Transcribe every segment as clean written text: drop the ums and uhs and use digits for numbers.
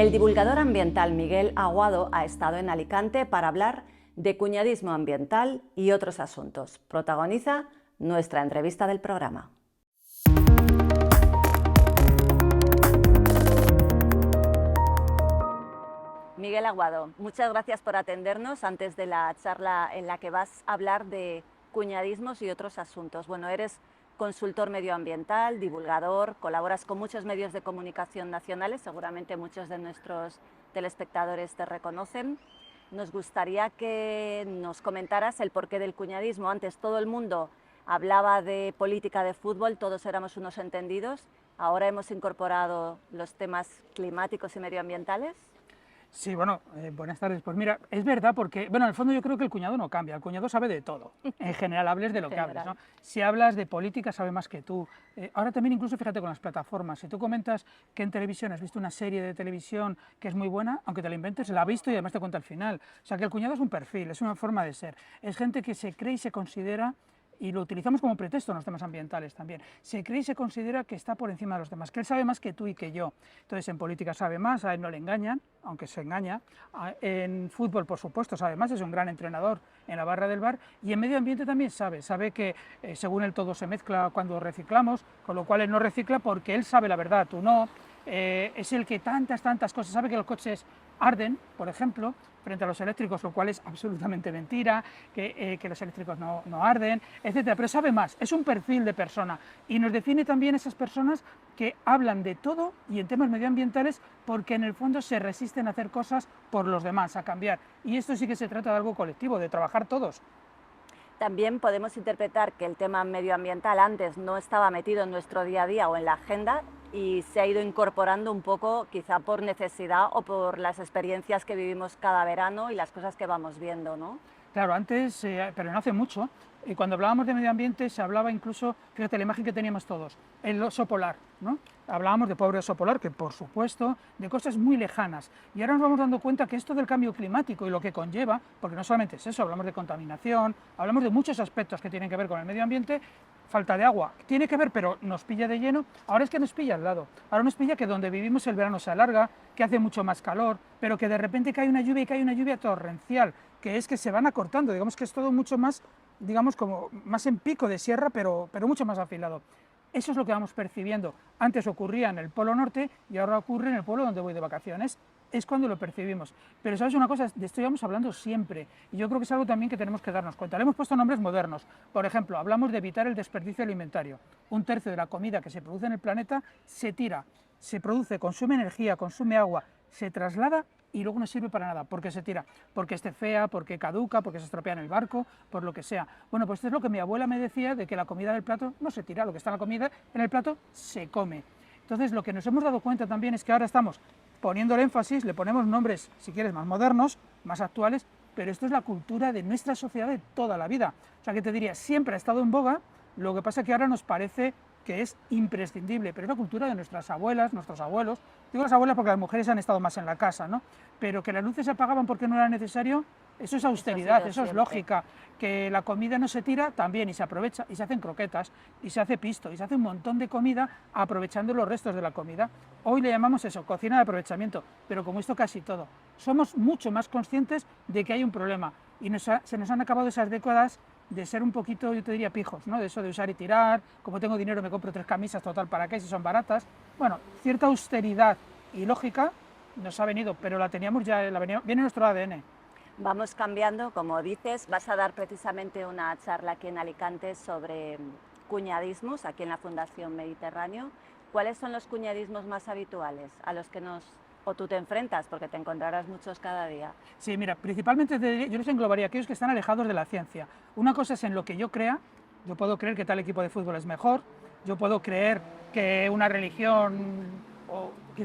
El divulgador ambiental Miguel Aguado ha estado en Alicante para hablar de cuñadismo ambiental y otros asuntos. Protagoniza nuestra entrevista del programa. Miguel Aguado, muchas gracias por atendernos antes de la charla en la que vas a hablar de cuñadismos y otros asuntos. Bueno, eres consultor medioambiental, divulgador, colaboras con muchos medios de comunicación nacionales, seguramente muchos de nuestros telespectadores te reconocen. Nos gustaría que nos comentaras el porqué del cuñadismo. Antes todo el mundo hablaba de política de fútbol, todos éramos unos entendidos. Ahora hemos incorporado los temas climáticos y medioambientales. Sí, bueno, buenas tardes. Pues mira, es verdad porque, bueno, en el fondo yo creo que el cuñado no cambia, el cuñado sabe de todo. En general, hables de lo que hables, ¿no? Si hablas de política, sabe más que tú. Ahora también incluso, fíjate, con las plataformas, si tú comentas que en televisión has visto una serie de televisión que es muy buena, aunque te la inventes, la ha visto y además te cuenta el final. O sea, que el cuñado es un perfil, es una forma de ser. Es gente que se cree y se considera, y lo utilizamos como pretexto en los temas ambientales también, se cree y se considera que está por encima de los demás, que él sabe más que tú y que yo. Entonces en política sabe más, a él no le engañan, aunque se engaña. En fútbol, por supuesto, sabe más, es un gran entrenador en la barra del bar, y en medio ambiente también sabe que según él todo se mezcla cuando reciclamos, con lo cual él no recicla porque él sabe la verdad, tú no. Es el que tantas cosas, sabe que los coches arden, por ejemplo, frente a los eléctricos, lo cual es absolutamente mentira, que los eléctricos no arden, etcétera, pero sabe más, es un perfil de persona y nos define también esas personas que hablan de todo y en temas medioambientales porque en el fondo se resisten a hacer cosas por los demás, a cambiar, y esto sí que se trata de algo colectivo, de trabajar todos. También podemos interpretar que el tema medioambiental antes no estaba metido en nuestro día a día o en la agenda y se ha ido incorporando un poco, quizá por necesidad o por las experiencias que vivimos cada verano y las cosas que vamos viendo, ¿no? Claro, antes, pero no hace mucho, cuando hablábamos de medio ambiente se hablaba incluso, fíjate la imagen que teníamos todos, el oso polar, ¿no? Hablábamos de pobre oso polar, que por supuesto, de cosas muy lejanas. Y ahora nos vamos dando cuenta que esto del cambio climático y lo que conlleva, porque no solamente es eso, hablamos de contaminación, hablamos de muchos aspectos que tienen que ver con el medio ambiente, falta de agua, tiene que ver, pero nos pilla de lleno. Ahora es que nos pilla al lado, ahora nos pilla que donde vivimos el verano se alarga, que hace mucho más calor, pero que de repente cae una lluvia y cae una lluvia torrencial, que es que se van acortando, digamos que es todo mucho más, digamos como más en pico de sierra, pero mucho más afilado. Eso es lo que vamos percibiendo. Antes ocurría en el Polo Norte y ahora ocurre en el pueblo donde voy de vacaciones. Es cuando lo percibimos. Pero sabes una cosa, de esto íbamos hablando siempre y yo creo que es algo también que tenemos que darnos cuenta. Le hemos puesto nombres modernos. Por ejemplo, hablamos de evitar el desperdicio alimentario. 1/3 de la comida que se produce en el planeta se tira, se produce, consume energía, consume agua, se traslada y luego no sirve para nada, porque se tira, porque esté fea, porque caduca, porque se estropea en el barco, por lo que sea. Bueno, pues esto es lo que mi abuela me decía, de que la comida del plato no se tira, lo que está en la comida en el plato se come. Entonces lo que nos hemos dado cuenta también es que ahora estamos poniendo el énfasis, le ponemos nombres, si quieres, más modernos, más actuales, pero esto es la cultura de nuestra sociedad de toda la vida. O sea, que te diría, siempre ha estado en boga, lo que pasa es que ahora nos parece que es imprescindible, pero es la cultura de nuestras abuelas, nuestros abuelos. Digo las abuelas porque las mujeres han estado más en la casa, ¿no? Pero que las luces se apagaban porque no era necesario, eso es austeridad, eso es lógica. Que la comida no se tira también y se aprovecha, y se hacen croquetas, y se hace pisto, y se hace un montón de comida aprovechando los restos de la comida. Hoy le llamamos eso, cocina de aprovechamiento, pero como esto casi todo. Somos mucho más conscientes de que hay un problema y se nos han acabado esas décadas de ser un poquito, yo te diría, pijos, ¿no? De eso de usar y tirar, como tengo dinero me compro 3 camisas, total, ¿para qué? Si son baratas. Bueno, cierta austeridad y lógica nos ha venido, pero la teníamos ya, viene en nuestro ADN. Vamos cambiando, como dices, vas a dar precisamente una charla aquí en Alicante sobre cuñadismos, aquí en la Fundación Mediterráneo. ¿Cuáles son los cuñadismos más habituales a los que tú te enfrentas, porque te encontrarás muchos cada día? Sí, mira, principalmente yo les englobaría aquellos que están alejados de la ciencia. Una cosa es en lo que yo crea, yo puedo creer que tal equipo de fútbol es mejor, yo puedo creer que una religión,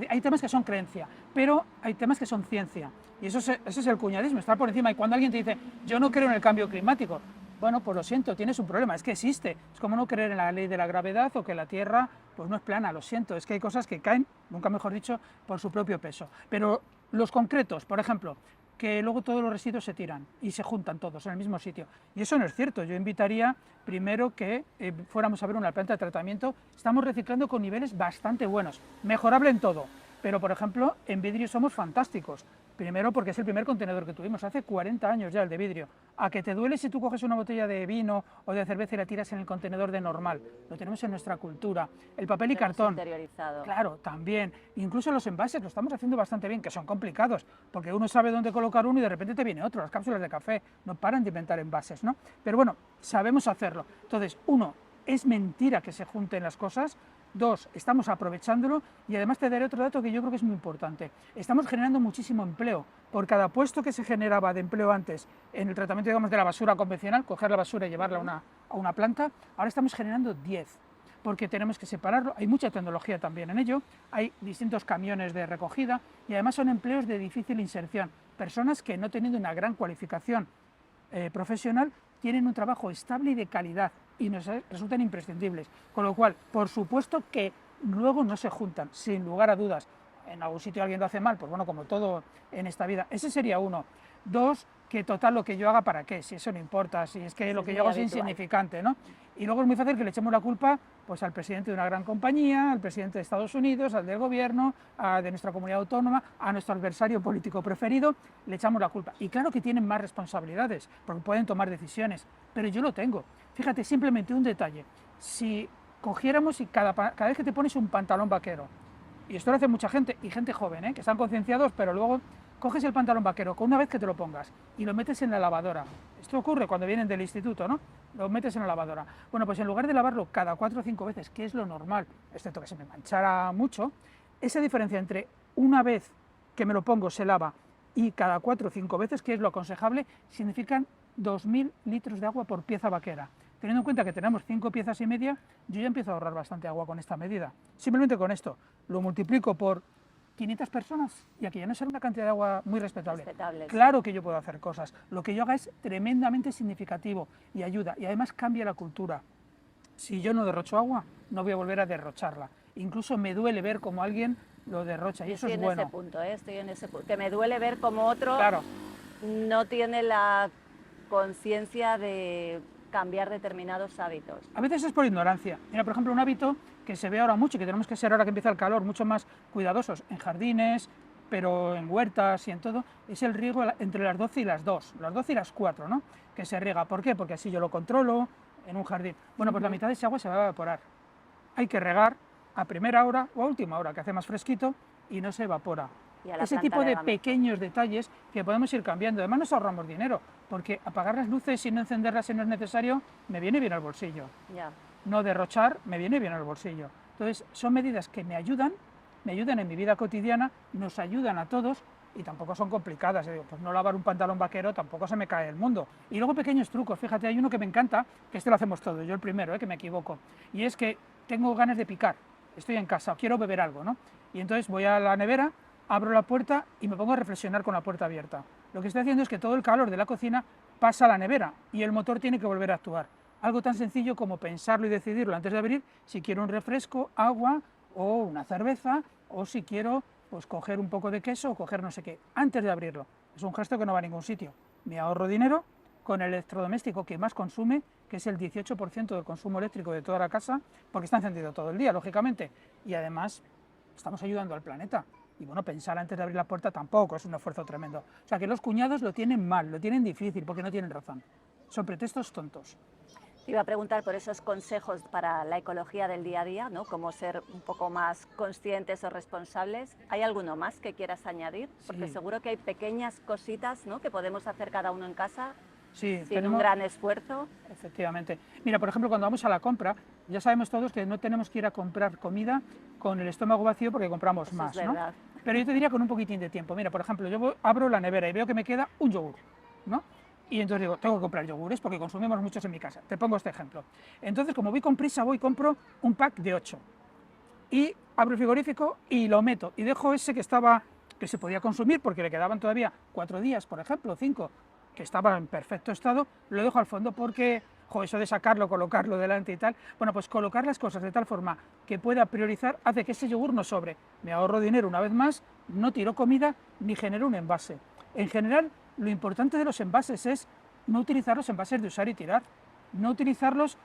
hay temas que son creencia, pero hay temas que son ciencia, y eso es el cuñadismo, estar por encima. Y cuando alguien te dice, yo no creo en el cambio climático, bueno, pues lo siento, tienes un problema, es que existe. Es como no creer en la ley de la gravedad o que la Tierra pues no es plana, lo siento, es que hay cosas que caen, nunca mejor dicho, por su propio peso. Pero los concretos, por ejemplo, que luego todos los residuos se tiran y se juntan todos en el mismo sitio. Y eso no es cierto. Yo invitaría primero que fuéramos a ver una planta de tratamiento. Estamos reciclando con niveles bastante buenos, mejorable en todo, Pero, por ejemplo, en vidrio somos fantásticos. Primero porque es el primer contenedor que tuvimos, hace 40 años ya el de vidrio. ¿A que te duele si tú coges una botella de vino o de cerveza y la tiras en el contenedor de normal? Lo tenemos en nuestra cultura. El papel y cartón. Interiorizado. Claro, también. Incluso los envases lo estamos haciendo bastante bien, que son complicados, porque uno sabe dónde colocar uno y de repente te viene otro. Las cápsulas de café no paran de inventar envases, ¿no? Pero bueno, sabemos hacerlo. Entonces, uno, es mentira que se junten las cosas. Dos, estamos aprovechándolo y además te daré otro dato que yo creo que es muy importante. Estamos generando muchísimo empleo. Por cada puesto que se generaba de empleo antes en el tratamiento, digamos, de la basura convencional, coger la basura y llevarla a una planta, ahora estamos generando 10, porque tenemos que separarlo. Hay mucha tecnología también en ello, hay distintos camiones de recogida y además son empleos de difícil inserción. Personas que no teniendo una gran cualificación profesional tienen un trabajo estable y de calidad y nos resultan imprescindibles, con lo cual, por supuesto que luego no se juntan, sin lugar a dudas. En algún sitio alguien lo hace mal, pues bueno, como todo en esta vida. Ese sería uno. Dos, que total lo que yo haga, ¿para qué? Si eso no importa, si es que lo que yo hago es insignificante, ¿no? Y luego es muy fácil que le echemos la culpa pues al presidente de una gran compañía, al presidente de Estados Unidos, al del gobierno, de nuestra comunidad autónoma, a nuestro adversario político preferido, le echamos la culpa. Y claro que tienen más responsabilidades, porque pueden tomar decisiones, pero yo lo tengo. Fíjate, simplemente un detalle. Si cogiéramos y cada vez que te pones un pantalón vaquero, y esto lo hace mucha gente, y gente joven, que están concienciados, pero luego coges el pantalón vaquero con una vez que te lo pongas y lo metes en la lavadora. Esto ocurre cuando vienen del instituto, ¿no? Lo metes en la lavadora. Bueno, pues en lugar de lavarlo cada 4 o 5 veces, que es lo normal, excepto que se me manchara mucho, esa diferencia entre una vez que me lo pongo se lava y cada 4 o 5 veces, que es lo aconsejable, significan 2.000 litros de agua por pieza vaquera. Teniendo en cuenta que tenemos 5 piezas y media, yo ya empiezo a ahorrar bastante agua con esta medida. Simplemente con esto lo multiplico por 500 personas y aquí ya no será una cantidad de agua muy respetable. Claro que yo puedo hacer cosas. Lo que yo haga es tremendamente significativo y ayuda y además cambia la cultura. Si yo no derrocho agua, no voy a volver a derrocharla. Incluso me duele ver cómo alguien lo derrocha y eso es bueno. Estoy en ese punto, que me duele ver cómo otro claro. no tiene la conciencia de cambiar determinados hábitos. A veces es por ignorancia. Mira, por ejemplo, un hábito que se ve ahora mucho y que tenemos que ser ahora que empieza el calor mucho más cuidadosos en jardines, pero en huertas y en todo, es el riego entre las 12 y las 2, las 12 y las 4, ¿no? Que se riega. ¿Por qué? Porque así yo lo controlo en un jardín. Bueno, pues la mitad de ese agua se va a evaporar. Hay que regar a primera hora o a última hora, que hace más fresquito y no se evapora. Ese tipo de pequeños detalles que podemos ir cambiando. Además nos ahorramos dinero, porque apagar las luces y no encenderlas si no es necesario me viene bien al bolsillo. Ya. No derrochar me viene bien al bolsillo. Entonces son medidas que me ayudan en mi vida cotidiana, nos ayudan a todos y tampoco son complicadas. Pues no lavar un pantalón vaquero tampoco se me cae el mundo. Y luego pequeños trucos, fíjate, hay uno que me encanta, que este lo hacemos todos, yo el primero, que me equivoco, y es que tengo ganas de picar, estoy en casa, quiero beber algo, ¿no? Y entonces voy a la nevera, abro la puerta y me pongo a reflexionar con la puerta abierta. Lo que estoy haciendo es que todo el calor de la cocina pasa a la nevera y el motor tiene que volver a actuar. Algo tan sencillo como pensarlo y decidirlo antes de abrir si quiero un refresco, agua o una cerveza o si quiero pues coger un poco de queso o coger no sé qué, antes de abrirlo. Es un gesto que no va a ningún sitio. Me ahorro dinero con el electrodoméstico que más consume, que es el 18% del consumo eléctrico de toda la casa, porque está encendido todo el día, lógicamente, y además estamos ayudando al planeta. Y bueno, pensar antes de abrir la puerta tampoco es un esfuerzo tremendo. O sea que los cuñados lo tienen mal, lo tienen difícil, porque no tienen razón. Son pretextos tontos. Te iba a preguntar por esos consejos para la ecología del día a día, ¿no? Cómo ser un poco más conscientes o responsables. ¿Hay alguno más que quieras añadir? Porque seguro que hay pequeñas cositas, ¿no?, que podemos hacer cada uno en casa sin un gran esfuerzo. Efectivamente. Mira, por ejemplo, cuando vamos a la compra, ya sabemos todos que no tenemos que ir a comprar comida con el estómago vacío porque compramos más, ¿no? Pero yo te diría con un poquitín de tiempo. Mira, por ejemplo, yo abro la nevera y veo que me queda un yogur, ¿no? Y entonces digo, tengo que comprar yogures porque consumimos muchos en mi casa. Te pongo este ejemplo. Entonces, como voy con prisa, voy y compro un pack de 8. Y abro el frigorífico y lo meto. Y dejo ese que se podía consumir porque le quedaban todavía 4 días, por ejemplo, 5, que estaba en perfecto estado, lo dejo al fondo porque, eso de sacarlo, colocarlo delante y tal, bueno, pues colocar las cosas de tal forma que pueda priorizar hace que ese yogur no sobre. Me ahorro dinero una vez más, no tiro comida ni genero un envase. En general, lo importante de los envases es no utilizar los envases de usar y tirar, no utilizarlos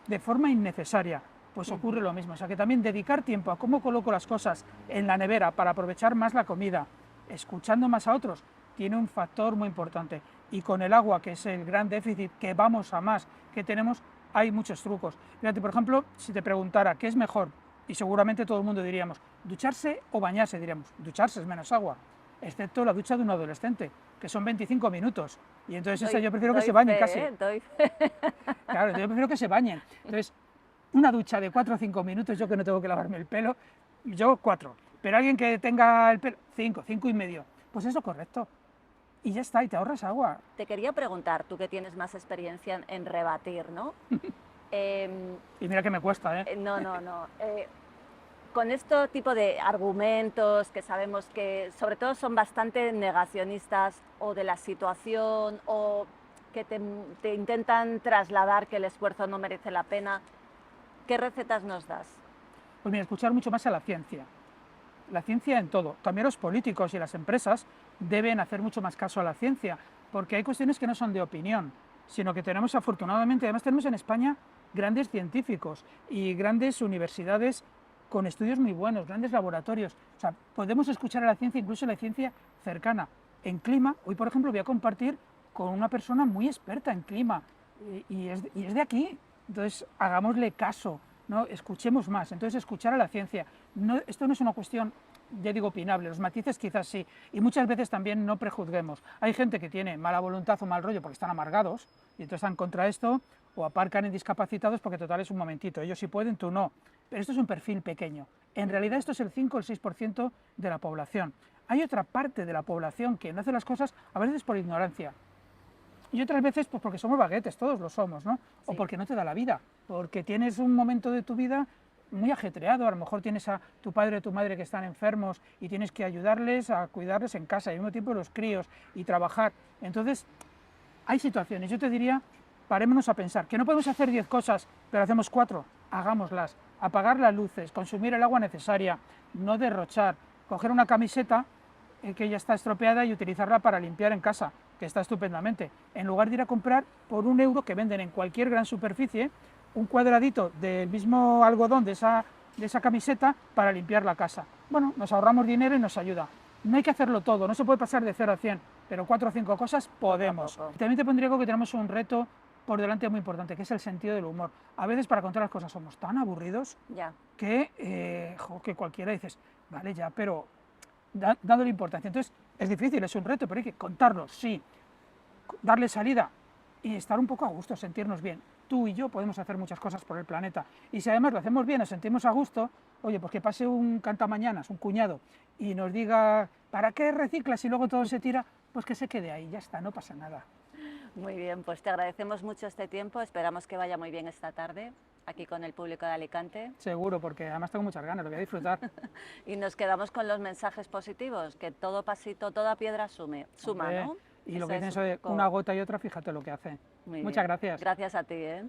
de forma innecesaria. pues ocurre lo mismo. O sea que también dedicar tiempo a cómo coloco las cosas en la nevera para aprovechar más la comida, escuchando más a otros, tiene un factor muy importante. Y con el agua, que es el gran déficit, que vamos a más, que tenemos, hay muchos trucos. Fíjate, por ejemplo, si te preguntara qué es mejor, y seguramente todo el mundo diríamos, ducharse o bañarse, diríamos, ducharse es menos agua, excepto la ducha de un adolescente, que son 25 minutos. Y entonces esa yo prefiero que se bañen casi. Claro, yo prefiero que se bañen. Entonces, una ducha de 4 o 5 minutos, yo que no tengo que lavarme el pelo, yo 4. Pero alguien que tenga el pelo, 5, 5 y medio, pues eso correcto. Y ya está, y te ahorras agua. Te quería preguntar, tú que tienes más experiencia en rebatir, ¿no? Y mira que me cuesta, ¿eh? No. Con este tipo de argumentos que sabemos que sobre todo son bastante negacionistas o de la situación o que te intentan trasladar que el esfuerzo no merece la pena, ¿qué recetas nos das? Pues mira, escuchar mucho más a la ciencia en todo. También los políticos y las empresas deben hacer mucho más caso a la ciencia, porque hay cuestiones que no son de opinión, sino que tenemos afortunadamente, además tenemos en España grandes científicos y grandes universidades con estudios muy buenos, grandes laboratorios. O sea, podemos escuchar a la ciencia, incluso la ciencia cercana. En clima, hoy por ejemplo voy a compartir con una persona muy experta en clima y es de aquí. Entonces, hagámosle caso, ¿no? Escuchemos más. Entonces, escuchar a la ciencia. No, esto no es una cuestión, ya digo, opinable. Los matices quizás sí. Y muchas veces también no prejuzguemos. Hay gente que tiene mala voluntad o mal rollo porque están amargados y entonces están contra esto o aparcan en discapacitados porque total es un momentito. Ellos sí pueden, tú no. Pero esto es un perfil pequeño. En realidad esto es el 5 o el 6% de la población. Hay otra parte de la población que no hace las cosas a veces por ignorancia. Y otras veces pues porque somos baguetes, todos lo somos, ¿no? Sí. O porque no te da la vida, porque tienes un momento de tu vida muy ajetreado, a lo mejor tienes a tu padre o tu madre que están enfermos y tienes que ayudarles a cuidarles en casa y al mismo tiempo los críos y trabajar. Entonces, hay situaciones, yo te diría, parémonos a pensar, que no podemos hacer 10 cosas, pero hacemos 4, hagámoslas. Apagar las luces, consumir el agua necesaria, no derrochar, coger una camiseta que ya está estropeada y utilizarla para limpiar en casa, que está estupendamente, en lugar de ir a comprar por €1 que venden en cualquier gran superficie, un cuadradito del mismo algodón de esa camiseta para limpiar la casa. Bueno, nos ahorramos dinero y nos ayuda. No hay que hacerlo todo, no se puede pasar de 0 a 100, pero 4 o 5 cosas podemos. También te pondría que tenemos un reto por delante muy importante, que es el sentido del humor. A veces para contar las cosas somos tan aburridos que cualquiera dices, vale ya, pero dándole importancia. Entonces es difícil, es un reto, pero hay que contarlo, sí, darle salida y estar un poco a gusto, sentirnos bien. Tú y yo podemos hacer muchas cosas por el planeta y si además lo hacemos bien, nos sentimos a gusto, oye, pues que pase un cantamañanas, un cuñado, y nos diga, ¿para qué reciclas y luego todo se tira? Pues que se quede ahí, ya está, no pasa nada. Muy bien, pues te agradecemos mucho este tiempo, esperamos que vaya muy bien esta tarde aquí con el público de Alicante. Seguro, porque además tengo muchas ganas, lo voy a disfrutar. Y nos quedamos con los mensajes positivos, que todo pasito, toda piedra suma, ¿no? Y lo que dicen eso de una gota y otra, fíjate lo que hace. Muchas gracias. Gracias a ti, ¿eh?